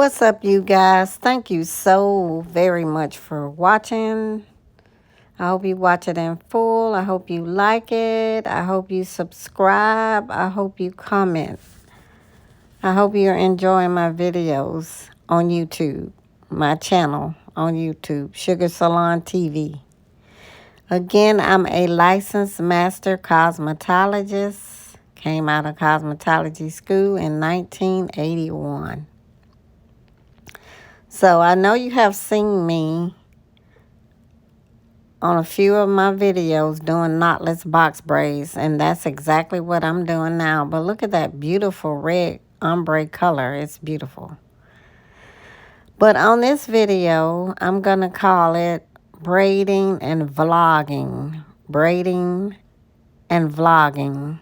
What's up, you guys? Thank you so very much for watching. I hope you watch it in full. I hope you like it. I hope you subscribe. I hope you comment. I hope you're enjoying my videos on YouTube, my channel on YouTube, Sugar Salon TV. Again, I'm a licensed master cosmetologist. Came out of cosmetology school in 1981. So I know you have seen me on a few of my videos doing knotless box braids, and that's exactly what I'm doing now. But look at that beautiful red ombre color. It's beautiful. But on this video, I'm going to call it braiding and vlogging. Braiding and vlogging.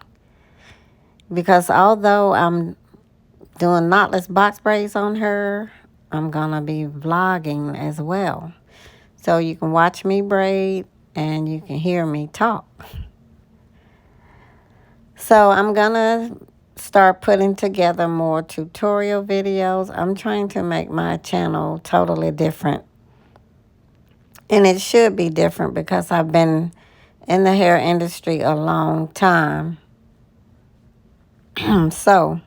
Because although I'm doing knotless box braids on her, I'm going to be vlogging as well. So you can watch me braid and you can hear me talk. So I'm going to start putting together more tutorial videos. I'm trying to make my channel totally different. And it should be different because I've been in the hair industry a long time. So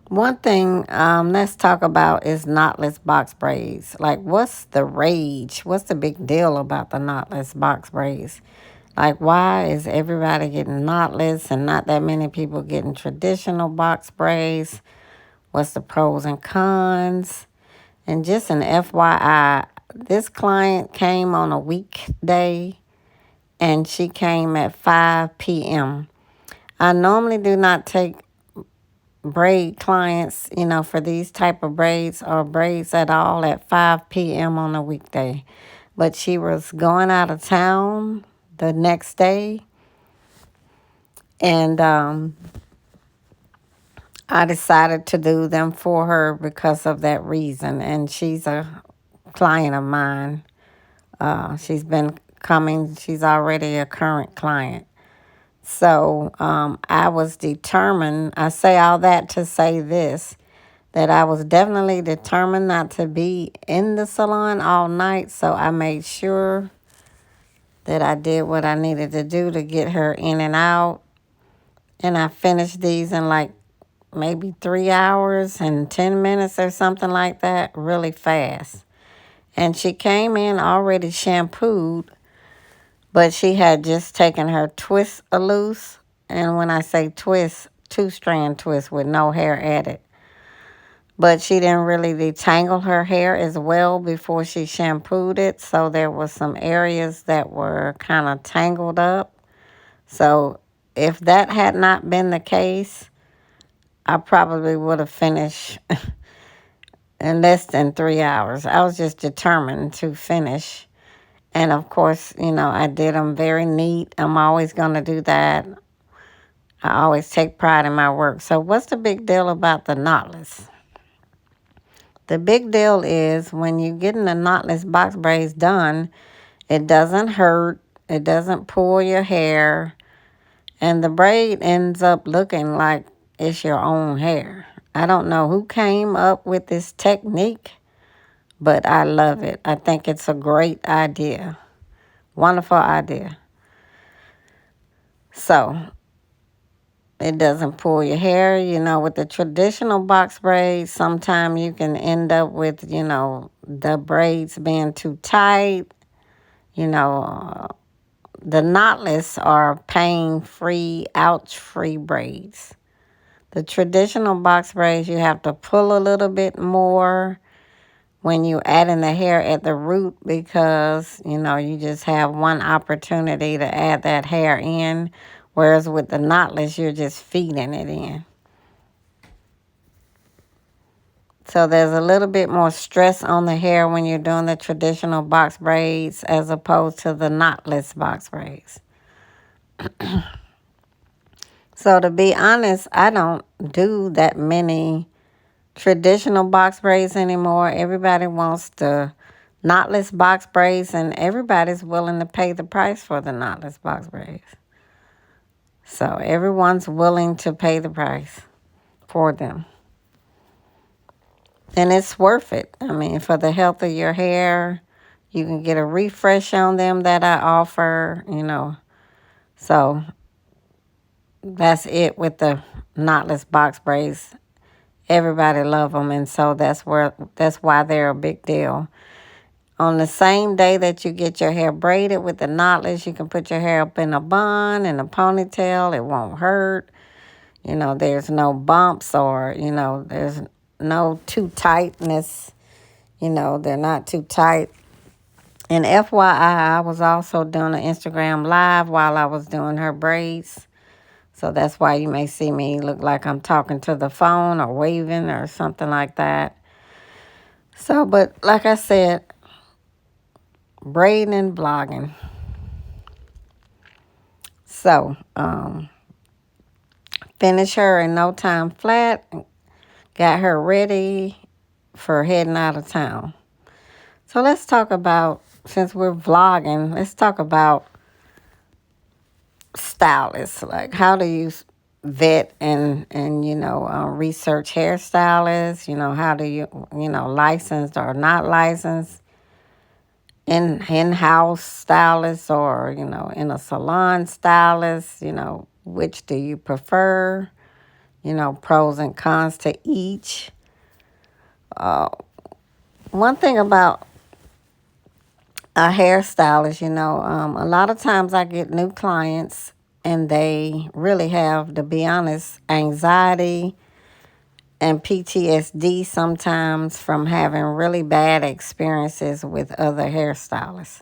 one thing let's talk about is knotless box braids. Like, what's the rage? What's the big deal about the knotless box braids? Like, why is everybody getting knotless and not that many people getting traditional box braids? What's the pros and cons? And just an FYI, this client came on a weekday and she came at 5 p.m. I normally do not take braid clients, for these type of braids or braids at all at 5 p.m. on a weekday. But she was going out of town the next day, and I decided to do them for her because of that reason. And she's a client of mine. She's been coming. She's already a current client. So I was determined. I say all that to say this, that I was definitely determined not to be in the salon all night. So I made sure that I did what I needed to do to get her in and out. And I finished these in like maybe 3 hours and 10 minutes or something like that, really fast. And she came in already shampooed, but she had just taken her twist loose. And when I say twist, 2-strand twist with no hair added. But she didn't really detangle her hair as well before she shampooed it. So there was some areas that were kind of tangled up. So if that had not been the case, I probably would have finished in less than 3 hours. I was just determined to finish. And of course, I did them very neat. I'm always going to do that. I always take pride in my work. So what's the big deal about the knotless? The big deal is when you're getting the knotless box braids done, it doesn't hurt, it doesn't pull your hair, and the braid ends up looking like it's your own hair. I don't know who came up with this technique, but I love it. I think it's a great idea. Wonderful idea. So it doesn't pull your hair. With the traditional box braids, sometimes you can end up with, the braids being too tight. The knotless are pain-free, ouch-free braids. The traditional box braids, you have to pull a little bit more when you add in the hair at the root because, you just have one opportunity to add that hair in. Whereas with the knotless, you're just feeding it in. So there's a little bit more stress on the hair when you're doing the traditional box braids as opposed to the knotless box braids. So to be honest, I don't do that many traditional box braids anymore. Everybody wants the knotless box braids, and everybody's willing to pay the price for the knotless box braids. So everyone's willing to pay the price for them. And it's worth it. I mean, for the health of your hair, you can get a refresh on them that I offer. So that's it with the knotless box braids. Everybody love them, and so that's why they're a big deal. On the same day that you get your hair braided with the knotless, you can put your hair up in a bun, in a ponytail. It won't hurt. There's no bumps or, there's no too tightness. They're not too tight. And FYI, I was also doing an Instagram live while I was doing her braids. So that's why you may see me look like I'm talking to the phone or waving or something like that. So, but like I said, braiding vlogging. So, finish her in no time flat. Got her ready for heading out of town. So let's talk about, since we're vlogging, let's talk about stylists. Like, how do you vet and research hairstylists? How do you, licensed or not licensed, in-house stylists or, in a salon stylist, which do you prefer? Pros and cons to each. One thing about a hairstylist, a lot of times I get new clients and they really have, to be honest, anxiety and PTSD sometimes from having really bad experiences with other hairstylists.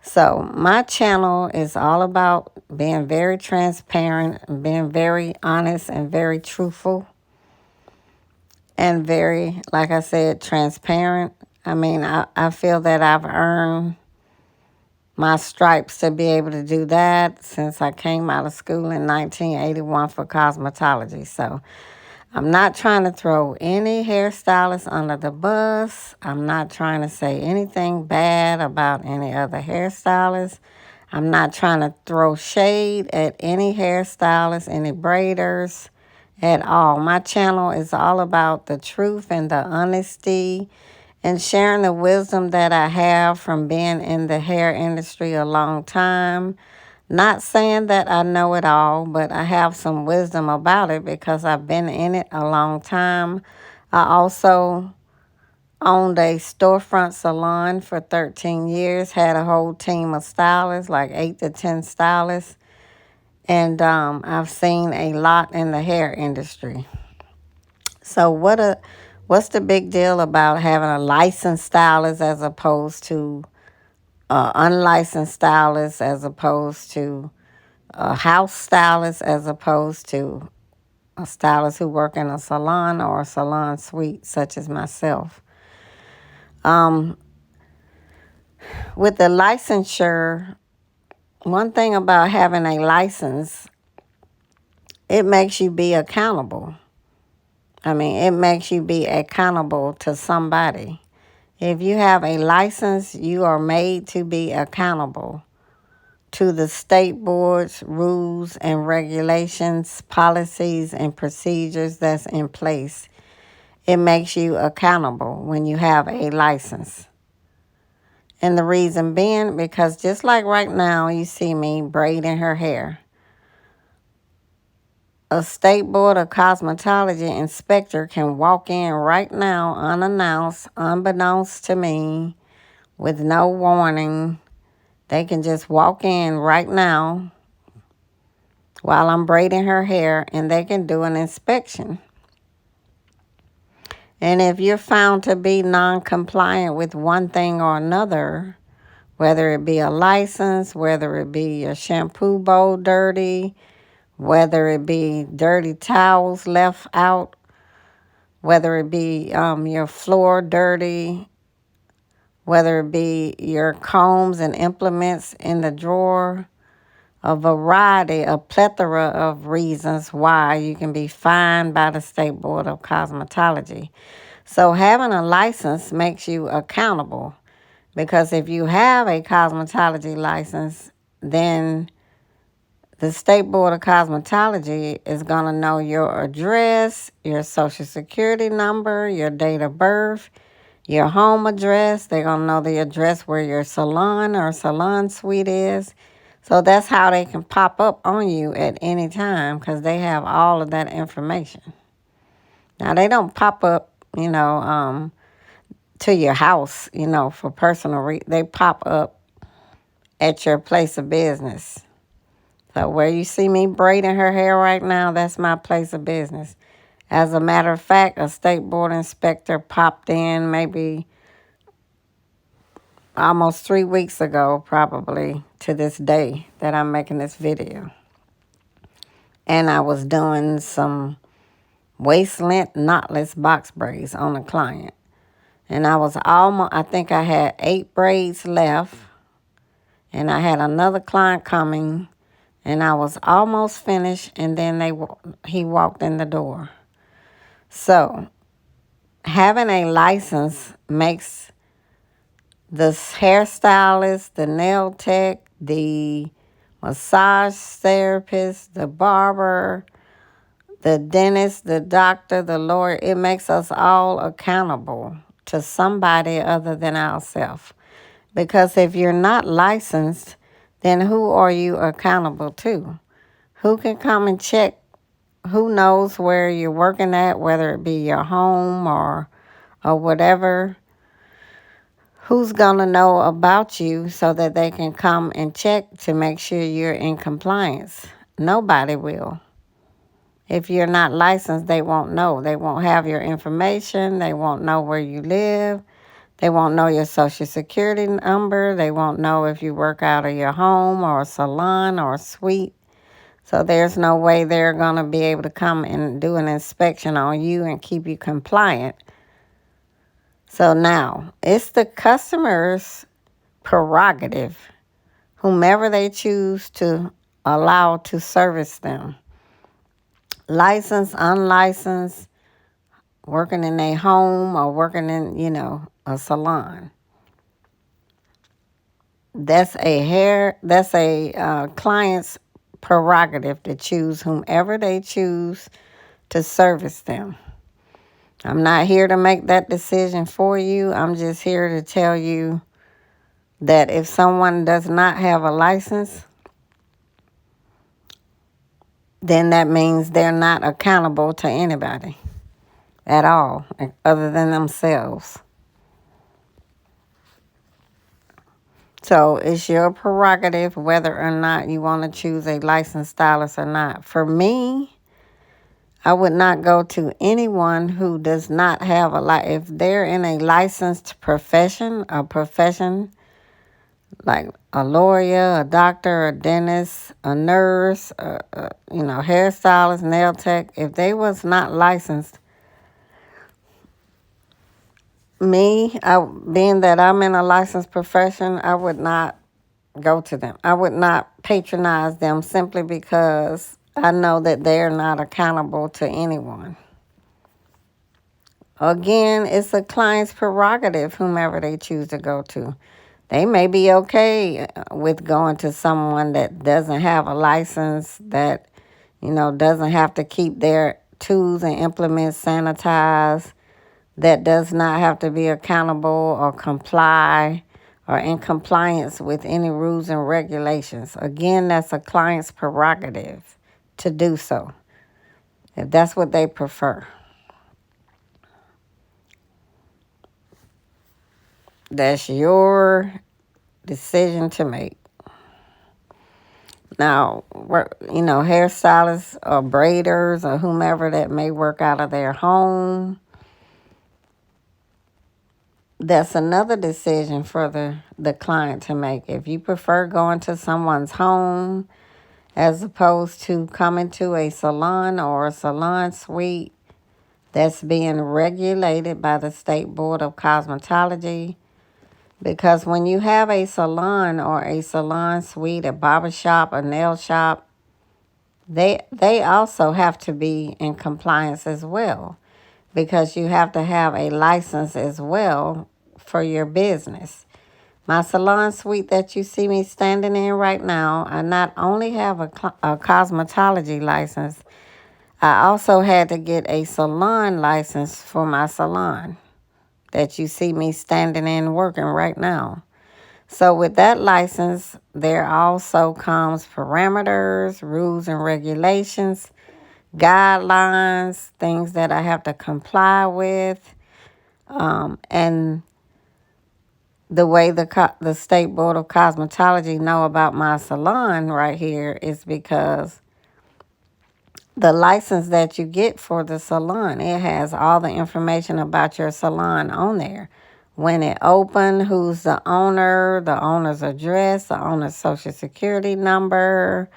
So my channel is all about being very transparent, and being very honest and very truthful and very, like I said, transparent. I mean, I feel that I've earned my stripes to be able to do that since I came out of school in 1981 for cosmetology. So I'm not trying to throw any hairstylist under the bus. I'm not trying to say anything bad about any other hairstylist. I'm not trying to throw shade at any hairstylist, any braiders at all. My channel is all about the truth and the honesty and sharing the wisdom that I have from being in the hair industry a long time. Not saying that I know it all, but I have some wisdom about it because I've been in it a long time. I also owned a storefront salon for 13 years, had a whole team of stylists, like 8 to 10 stylists, and I've seen a lot in the hair industry. So what's the big deal about having a licensed stylist as opposed to unlicensed stylist, as opposed to a house stylist, as opposed to a stylist who work in a salon or a salon suite such as myself? With the licensure, one thing about having a license, it makes you be accountable. I mean, it makes you be accountable to somebody. If you have a license, you are made to be accountable to the state board's rules and regulations, policies, and procedures that's in place. It makes you accountable when you have a license. And the reason being, because just like right now, you see me braiding her hair. A state board of cosmetology inspector can walk in right now, unannounced, unbeknownst to me, with no warning. They can just walk in right now while I'm braiding her hair, and they can do an inspection. And if you're found to be non-compliant with one thing or another, whether it be a license, whether it be your shampoo bowl dirty, whether it be dirty towels left out, whether it be your floor dirty, whether it be your combs and implements in the drawer, a plethora of reasons why you can be fined by the State Board of Cosmetology. So having a license makes you accountable, because if you have a cosmetology license, then The State Board of Cosmetology is going to know your address, your social security number, your date of birth, your home address. They're going to know the address where your salon or salon suite is. So that's how they can pop up on you at any time because they have all of that information. Now, they don't pop up, to your house, for personal they pop up at your place of business. So where you see me braiding her hair right now, that's my place of business. As a matter of fact, a state board inspector popped in maybe almost 3 weeks ago, probably to this day that I'm making this video. And I was doing some waist length knotless box braids on a client. And I think I had 8 braids left. And I had another client coming. And I was almost finished. And then he walked in the door. So having a license makes the hairstylist, the nail tech, the massage therapist, the barber, the dentist, the doctor, the lawyer, it makes us all accountable to somebody other than ourselves. Because if you're not licensed, then who are you accountable to? Who can come and check? Who knows where you're working at, whether it be your home or whatever? Who's going to know about you so that they can come and check to make sure you're in compliance? Nobody will. If you're not licensed, they won't know. They won't have your information. They won't know where you live. They won't know your social security number. They won't know if you work out of your home or a salon or a suite. So there's no way they're going to be able to come and do an inspection on you and keep you compliant. So now, it's the customer's prerogative, whomever they choose to allow to service them. Licensed, unlicensed, working in a home or working in, a salon. That's a client's prerogative to choose whomever they choose to service them. I'm not here to make that decision for you. I'm just here to tell you that if someone does not have a license, then that means they're not accountable to anybody at all, other than themselves. So it's your prerogative whether or not you want to choose a licensed stylist or not. For me, I would not go to anyone who does not have if they're in a licensed profession, like a lawyer, a doctor, a dentist, a nurse, hairstylist, nail tech. If they was not licensed, being that I'm in a licensed profession, I would not go to them. I would not patronize them simply because I know that they're not accountable to anyone. Again, it's a client's prerogative, whomever they choose to go to. They may be okay with going to someone that doesn't have a license, that, doesn't have to keep their tools and implements sanitized, that does not have to be accountable or comply or in compliance with any rules and regulations. Again, that's a client's prerogative to do so, if that's what they prefer. That's your decision to make. Now, hairstylists or braiders or whomever that may work out of their home, that's another decision for the client to make. If you prefer going to someone's home as opposed to coming to a salon or a salon suite that's being regulated by the State Board of Cosmetology, because when you have a salon or a salon suite, a barber shop, a nail shop, they also have to be in compliance as well, because you have to have a license as well for your business. My salon suite that you see me standing in right now, I not only have a cosmetology license, I also had to get a salon license for my salon that you see me standing in working right now. So with that license, there also comes parameters, rules and regulations, guidelines, things that I have to comply with, and the way the State Board of Cosmetology know about my salon right here is because the license that you get for the salon, it has all the information about your salon on there. When it opened, who's the owner's address, the owner's social security number,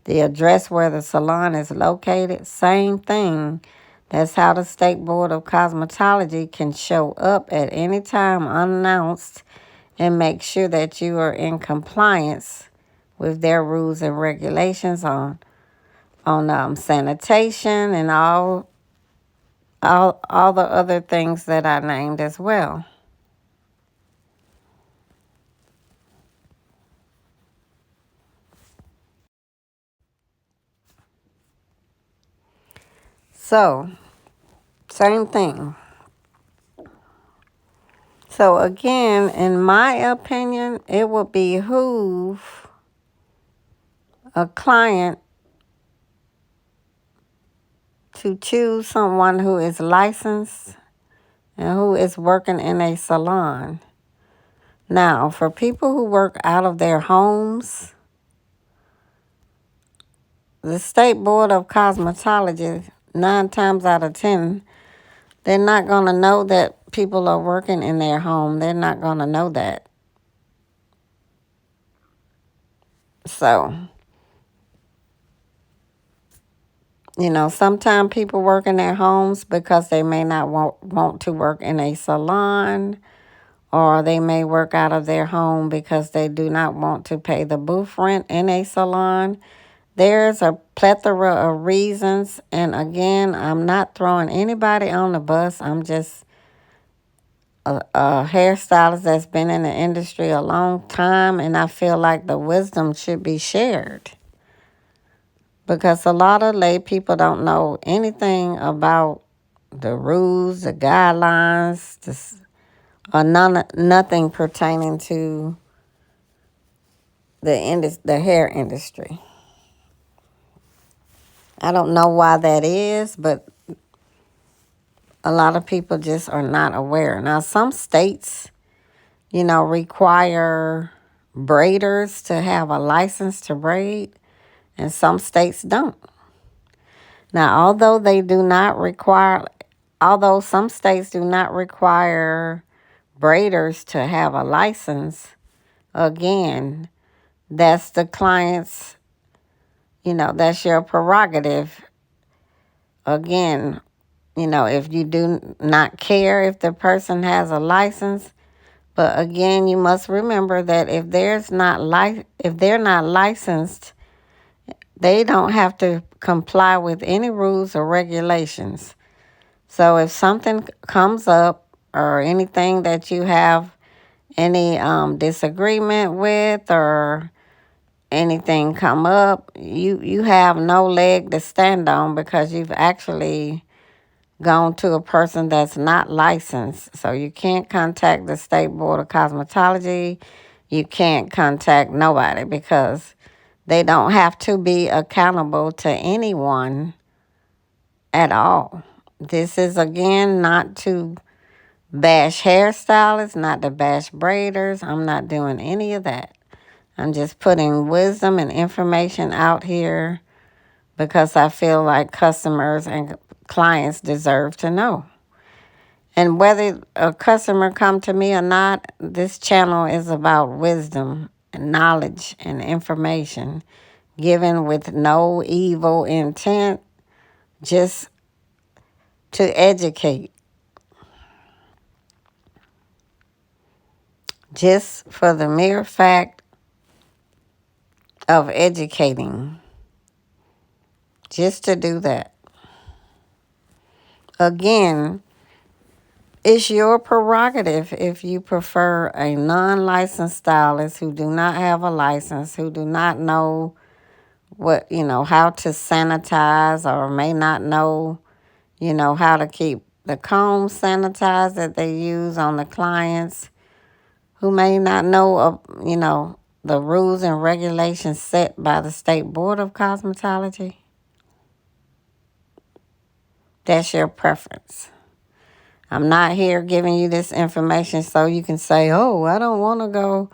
the address where the salon is located, same thing. That's how the State Board of Cosmetology can show up at any time unannounced and make sure that you are in compliance with their rules and regulations on sanitation and all the other things that I named as well. So, same thing. So again, in my opinion, it would behoove a client to choose someone who is licensed and who is working in a salon. Now, for people who work out of their homes, the State Board of Cosmetology, 9 times out of 10, they're not going to know that people are working in their home. They're not going to know that. So, sometimes people work in their homes because they may not want to work in a salon, or they may work out of their home because they do not want to pay the booth rent in a salon. There's a plethora of reasons. And again, I'm not throwing anybody on the bus. I'm just a hairstylist that's been in the industry a long time, and I feel like the wisdom should be shared because a lot of lay people don't know anything about the rules, the guidelines, or nothing pertaining to the hair industry. I don't know why that is, but a lot of people just are not aware. Now, some states, require braiders to have a license to braid, and some states don't. Now, although some states do not require braiders to have a license, again, that's the client's, that's your prerogative. Again, if you do not care if the person has a license, but again, you must remember that if they're not licensed, they don't have to comply with any rules or regulations. So if something comes up or anything that you have any disagreement with or anything come up, you have no leg to stand on because you've actually gone to a person that's not licensed. So you can't contact the State Board of Cosmetology. You can't contact nobody because they don't have to be accountable to anyone at all. This is, again, not to bash hairstylists, not to bash braiders. I'm not doing any of that. I'm just putting wisdom and information out here because I feel like customers and clients deserve to know. And whether a customer come to me or not, this channel is about wisdom and knowledge and information given with no evil intent, just to educate, just for the mere fact of educating, just to do that. Again, It's your prerogative if you prefer a non-licensed stylist who do not have a license, who do not know how to sanitize, or may not know, how to keep the comb sanitized that they use on the clients, who may not know of, the rules and regulations set by the State Board of Cosmetology. That's your preference. I'm not here giving you this information so you can say, oh, I don't want to go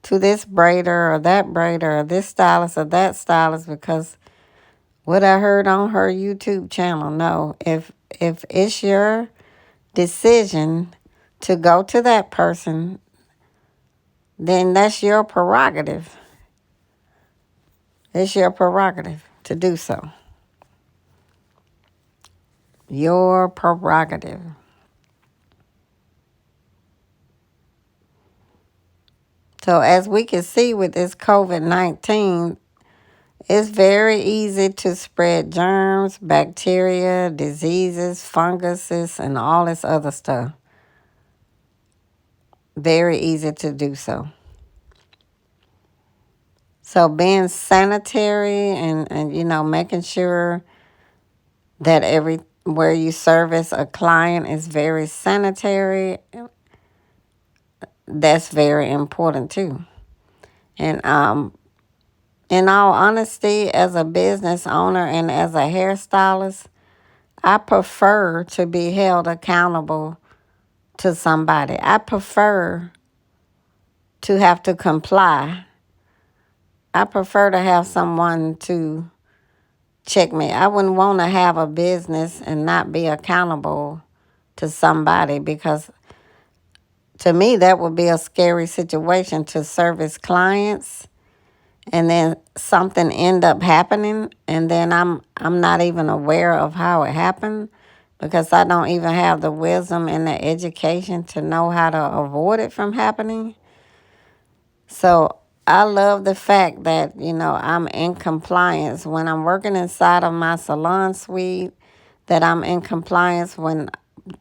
to this braider or that braider or this stylist or that stylist because what I heard on her YouTube channel. No, if it's your decision to go to that person, then that's your prerogative. It's your prerogative to do so. Your prerogative. So as we can see with this COVID-19, it's very easy to spread germs, bacteria, diseases, funguses, and all this other stuff. Very easy to do so. So being sanitary and making sure that everywhere you service a client is very sanitary, that's very important too. And in all honesty, as a business owner and as a hairstylist, I prefer to be held accountable to somebody. I prefer to have to comply. I prefer to have someone to check me. I wouldn't want to have a business and not be accountable to somebody, because to me that would be a scary situation, to service clients and then something end up happening and then I'm not even aware of how it happened, because I don't even have the wisdom and the education to know how to avoid it from happening. So I love the fact that, I'm in compliance when I'm working inside of my salon suite, that I'm in compliance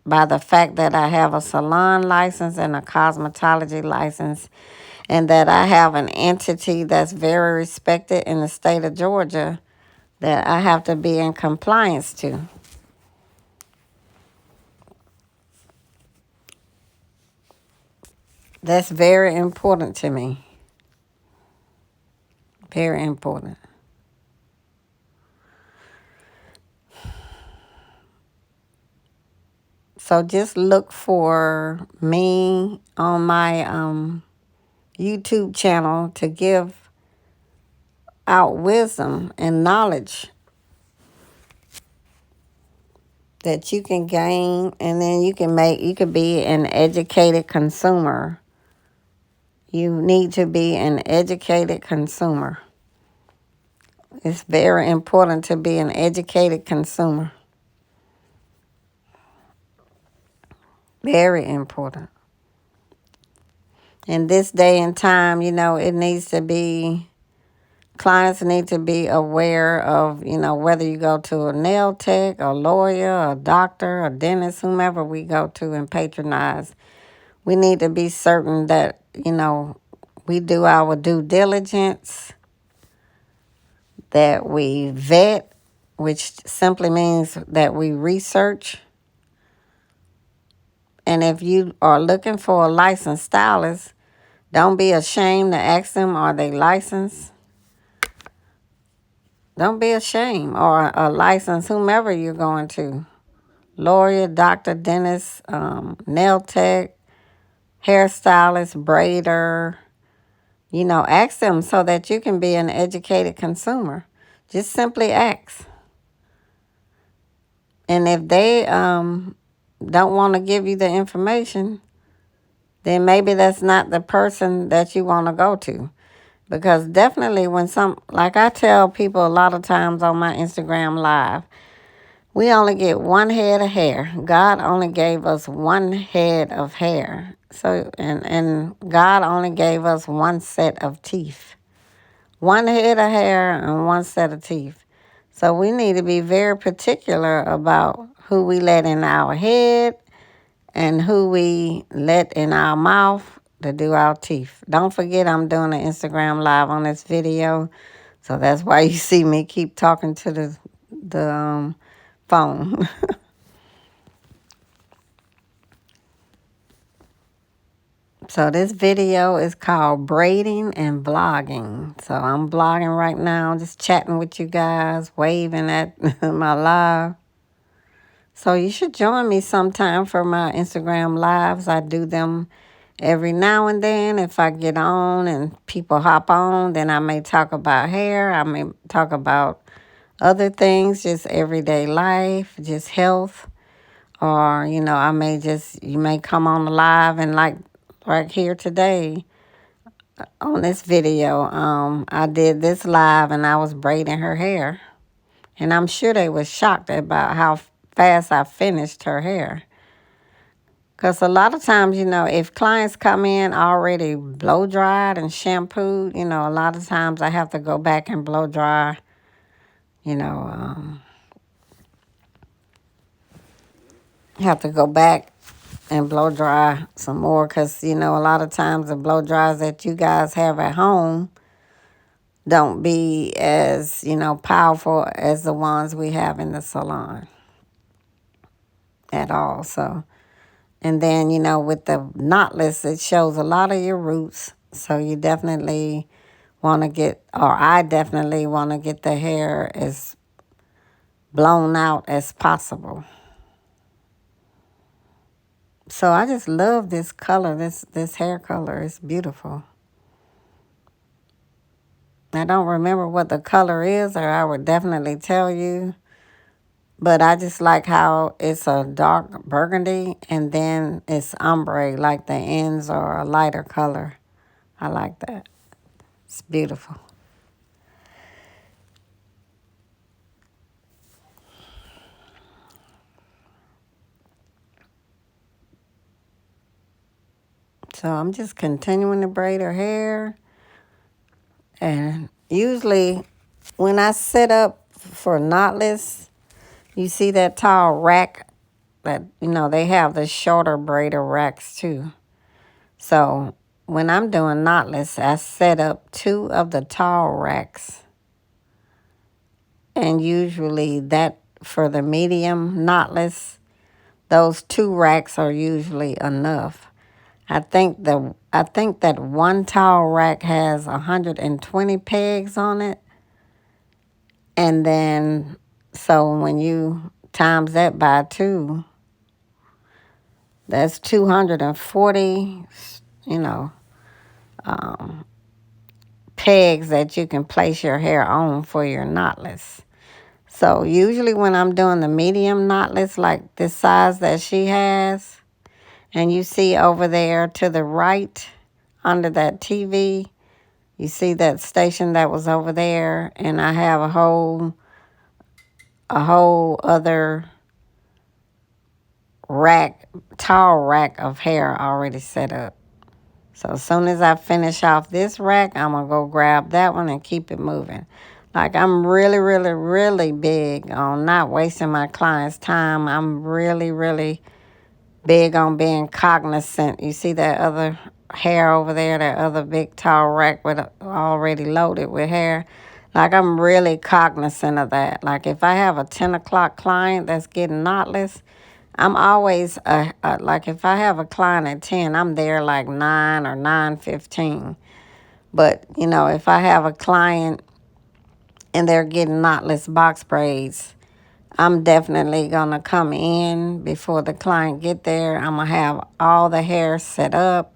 by the fact that I have a salon license and a cosmetology license, and that I have an entity that's very respected in the state of Georgia that I have to be in compliance to. That's very important to me. Very important. So just look for me on my YouTube channel to give out wisdom and knowledge that you can gain, and then you could be an educated consumer. You need to be an educated consumer. It's very important to be an educated consumer. Very important. In this day and time, it needs to be, clients need to be aware of, whether you go to a nail tech, a lawyer, a doctor, a dentist, whomever we go to and patronize. We need to be certain that, we do our due diligence, that we vet, which simply means that we research. And if you are looking for a licensed stylist, don't be ashamed to ask them, are they licensed? Don't be ashamed. Or a licensed, whomever you're going to. Lawyer, doctor, dentist, nail tech, hairstylist, braider. Ask them so that you can be an educated consumer. Just simply ask. And if they don't want to give you the information, then maybe that's not the person that you want to go to. Because definitely like I tell people a lot of times on my Instagram Live, we only get one head of hair. God only gave us one head of hair. So, and God only gave us one set of teeth. One head of hair and one set of teeth. So we need to be very particular about who we let in our head and who we let in our mouth to do our teeth. Don't forget I'm doing an Instagram live on this video. So that's why you see me keep talking to the phone. So this video is called Braiding and Vlogging. So I'm vlogging right now, just chatting with you guys, waving at my live. So you should join me sometime for my Instagram lives. I do them every now and then. If I get on and people hop on, then I may talk about hair. I may talk about other things, just everyday life, just health. Or, I may you may come on the live and like right here today on this video, I did this live and I was braiding her hair. And I'm sure they was shocked about how fast I finished her hair. Because a lot of times, if clients come in already blow dried and shampooed, a lot of times I have to go back and blow dry, you know, have to go back and blow dry some more because, a lot of times the blow dries that you guys have at home don't be as, powerful as the ones we have in the salon at all. So, and then, with the knotless, it shows a lot of your roots. So you definitely want to get, or I definitely want to get the hair as blown out as possible. So I just love this color, this hair color. It's beautiful. I don't remember what the color is, or I would definitely tell you. But I just like how it's a dark burgundy and then it's ombre, like the ends are a lighter color. I like that. It's beautiful. So I'm just continuing to braid her hair. And usually when I set up for knotless, you see that tall rack that, they have the shorter braider racks too. So when I'm doing knotless, I set up 2 of the tall racks. And usually that for the medium knotless, those 2 racks are usually enough. I think that one tall rack has 120 pegs on it. And then, so when you times that by 2, that's 240, pegs that you can place your hair on for your knotless. So usually when I'm doing the medium knotless, like this size that she has, and you see over there to the right under that TV, you see that station that was over there, and I have a whole other rack, tall rack of hair already set up. So as soon as I finish off this rack, I'm going to go grab that one and keep it moving. Like I'm really, really, really big on not wasting my clients' time. I'm really, really big on being cognizant. You see that other hair over there, that other big tall rack with already loaded with hair? Like I'm really cognizant of that. Like if I have a 10 o'clock client that's getting knotless, I'm always, like if I have a client at 10, I'm there like 9 or 9:15. But, if I have a client and they're getting knotless box braids, I'm definitely going to come in before the client get there. I'm going to have all the hair set up.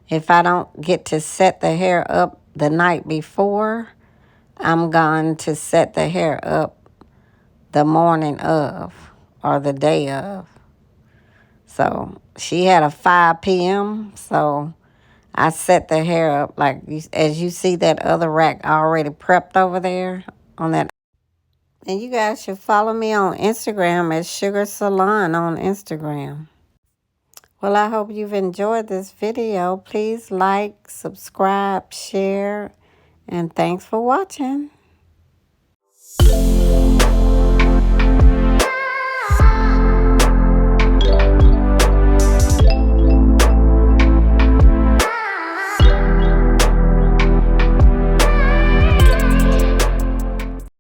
If I don't get to set the hair up the night before, I'm going to set the hair up the morning of or the day of. So she had a 5 p.m. So I set the hair up like as you see that other rack already prepped over there on that. And you guys should follow me on Instagram at Sugar Salon on Instagram. Well, I hope you've enjoyed this video. Please like, subscribe, share, and thanks for watching.